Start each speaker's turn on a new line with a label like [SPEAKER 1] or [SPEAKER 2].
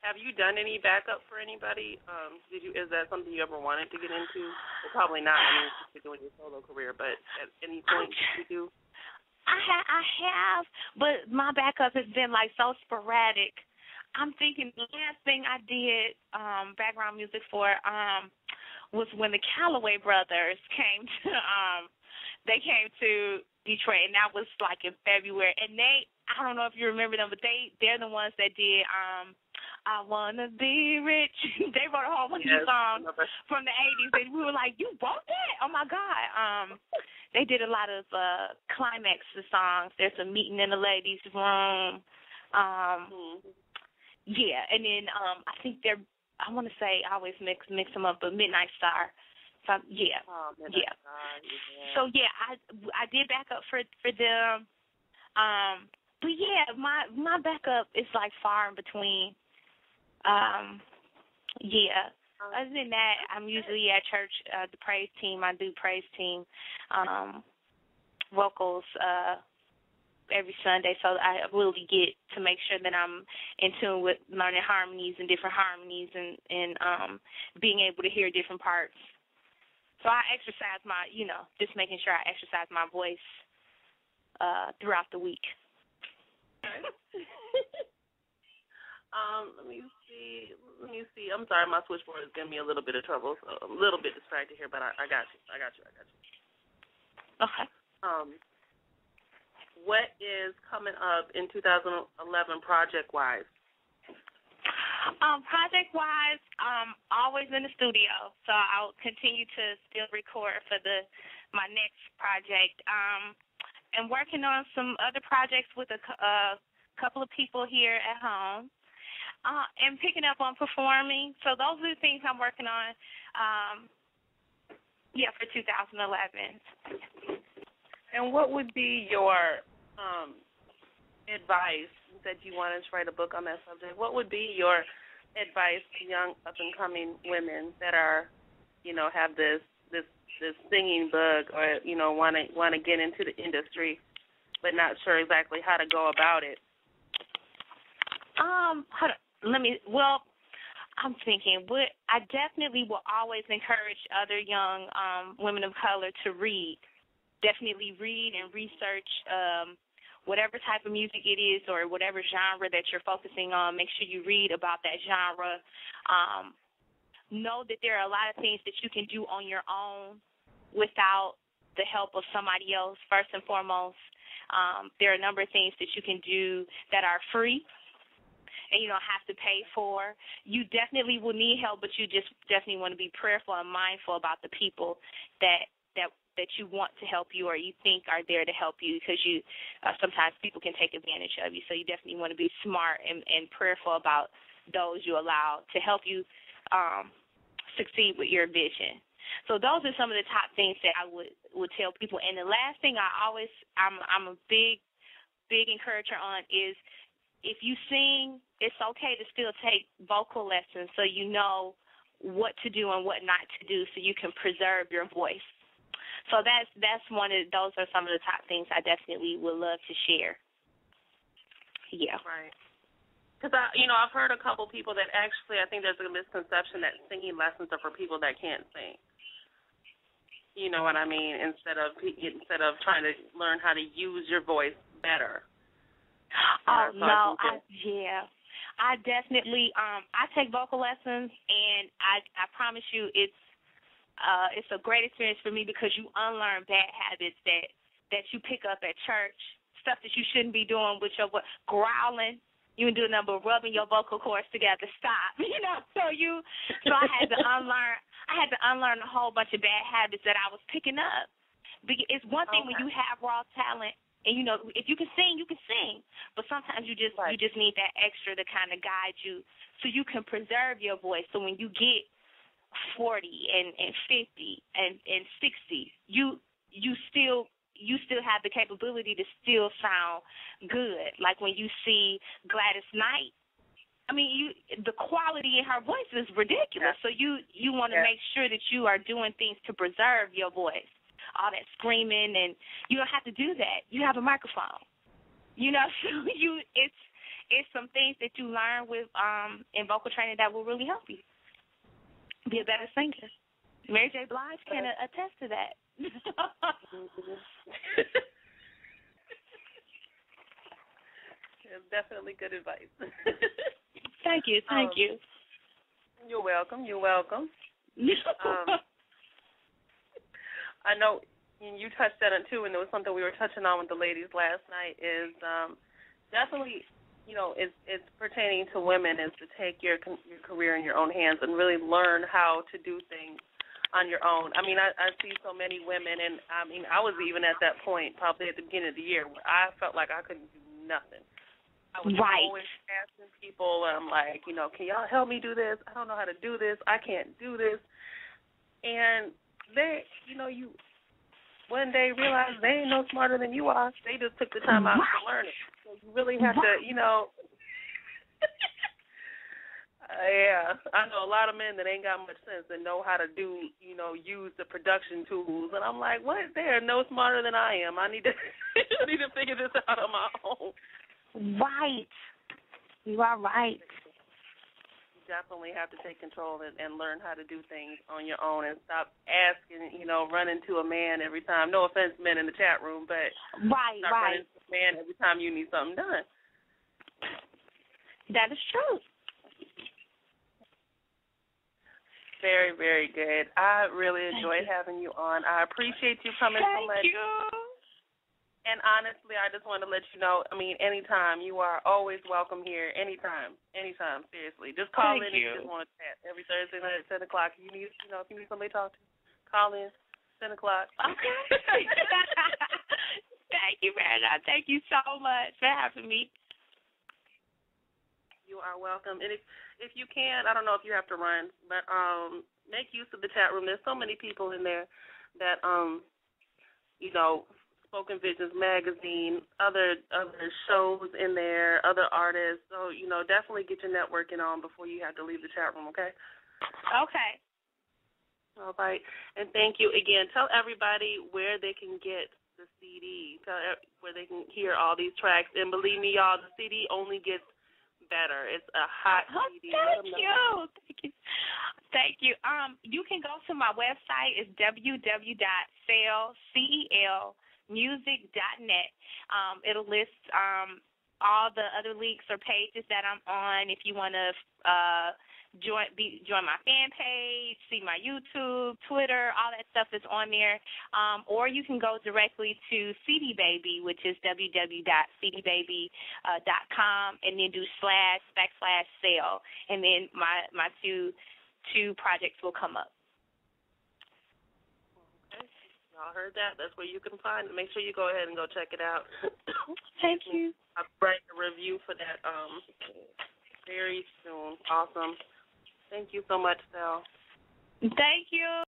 [SPEAKER 1] have you done any backup for anybody? Is that something you ever wanted to get into? Well, probably not. I mean, you're doing your solo career, but at any point you do?
[SPEAKER 2] I have, but my backup has been like so sporadic. I'm thinking the last thing I did background music for was when the Calloway brothers came to they came to Detroit, and that was like in February. And I don't know if you remember them, but they're the ones that did I Wanna Be Rich. They wrote a whole bunch of songs from the 80s, and we were like, you wrote that? Oh, my God. They did a lot of climax songs. There's a Meeting in the Ladies' Room. Yeah, and then I think I want to say, I always mix them up, but Midnight Star. So, yeah.
[SPEAKER 1] Midnight Star, yeah.
[SPEAKER 2] So, yeah, I did back up for them. But, yeah, my backup is, like, far in between. Yeah. Other than that, I'm usually at church, the praise team. I do praise team vocals every Sunday, so I really get to make sure that I'm in tune with learning harmonies and different harmonies and being able to hear different parts. So I exercise just making sure I exercise my voice throughout the week. Let me see. I'm sorry, my switchboard is giving me a little bit of trouble, so I'm a little bit distracted here, but I got you. Okay.
[SPEAKER 1] What is coming up in 2011 project-wise?
[SPEAKER 2] Project-wise, always in the studio, so I'll continue to still record for my next project. And working on some other projects with a couple of people here at home. And picking up on performing. So those are the things I'm working on, for 2011.
[SPEAKER 1] And what would be your advice that you wanted to write a book on that subject? What would be your advice to young up-and-coming women that are, have this singing bug or, want to get into the industry but not sure exactly how to go about it?
[SPEAKER 2] I'm thinking, I definitely will always encourage other young women of color to read. Definitely read and research whatever type of music it is or whatever genre that you're focusing on. Make sure you read about that genre. Know that there are a lot of things that you can do on your own without the help of somebody else, first and foremost. There are a number of things that you can do that are free and you don't have to pay for. You definitely will need help, but you just definitely want to be prayerful and mindful about the people that you want to help you or you think are there to help you, because sometimes people can take advantage of you. So you definitely want to be smart and prayerful about those you allow to help you succeed with your vision. So those are some of the top things that I would tell people. And the last thing I'm a big encourager on is, if you sing, it's okay to still take vocal lessons so you know what to do and what not to do so you can preserve your voice. So those are some of the top things I definitely would love to share. Yeah.
[SPEAKER 1] Right. Because, I've heard a couple people that actually, I think there's a misconception that singing lessons are for people that can't sing. You know what I mean? Instead of trying to learn how to use your voice better.
[SPEAKER 2] Oh, no. I definitely, I take vocal lessons, and I promise you it's a great experience for me, because you unlearn bad habits that you pick up at church, stuff that you shouldn't be doing with your growling. You can do a number of rubbing your vocal cords together. Stop. So I had to unlearn a whole bunch of bad habits that I was picking up. It's one thing when you have raw talent, and if you can sing, you can sing. But sometimes you just need that extra to kind of guide you so you can preserve your voice. So when you get 40 and 50 and 60, you still have the capability to still sound good. Like when you see Gladys Knight, the quality in her voice is ridiculous. Yeah. So you want to make sure that you are doing things to preserve your voice. All that screaming, and you don't have to do that. You have a microphone. So it's some things that you learn with in vocal training that will really help you be a better singer. Mary J. Blige can attest to that.
[SPEAKER 1] It's definitely good advice.
[SPEAKER 2] Thank you.
[SPEAKER 1] You're welcome. I know you touched on it too, and it was something we were touching on with the ladies last night. Is definitely, it's pertaining to women, is to take your career in your own hands and really learn how to do things on your own. I mean, I see so many women, and I mean, I was even at that point probably at the beginning of the year where I felt like I couldn't do nothing. I was always asking people, I'm like, can y'all help me do this? I don't know how to do this. I can't do this. And they, you one day realize they ain't no smarter than you are. They just took the time out to learn it. So you really have to, yeah, I know a lot of men that ain't got much sense and know how to do, use the production tools. And I'm like, what? They're no smarter than I am. I need to figure this out on my own.
[SPEAKER 2] Right. You are right.
[SPEAKER 1] You definitely have to take control and learn how to do things on your own and stop asking, run into a man every time. No offense, men in the chat room, but
[SPEAKER 2] right.
[SPEAKER 1] Running into a man every time you need something done.
[SPEAKER 2] That is true.
[SPEAKER 1] Very, very good. I really enjoyed having you on. I appreciate you coming so much.
[SPEAKER 2] Thank you.
[SPEAKER 1] And honestly, I just want to let you know, anytime, you are always welcome here, anytime, seriously. Just call in if you just want to chat. Every Thursday night at 10 o'clock. If you need somebody to talk to, call in, 10 o'clock.
[SPEAKER 2] Okay. Thank you, Paradyme. Thank you so much for having me.
[SPEAKER 1] You are welcome. And if you can, I don't know if you have to run, but make use of the chat room. There's so many people in there that, Spoken Visions Magazine, other shows in there, other artists. So, definitely get your networking on before you have to leave the chat room, okay?
[SPEAKER 2] Okay.
[SPEAKER 1] All right. And thank you again. Tell everybody where they can get the CD, where they can hear all these tracks. And believe me, y'all, the CD only gets better. It's a hot CD.
[SPEAKER 2] Thank you. You can go to my website. It's www.celmusic.net. It'll list all the other links or pages that I'm on. If you want to join my fan page, see my YouTube, Twitter, all that stuff is on there. Or you can go directly to CD Baby, which is www.cdbaby.com, and then do //sale, and then my two projects will come up.
[SPEAKER 1] Y'all heard that? That's where you can find it. Make sure you go ahead and go check it out.
[SPEAKER 2] Thank you.
[SPEAKER 1] I'll write a review for that very soon. Awesome. Thank you so much, Sal.
[SPEAKER 2] Thank you.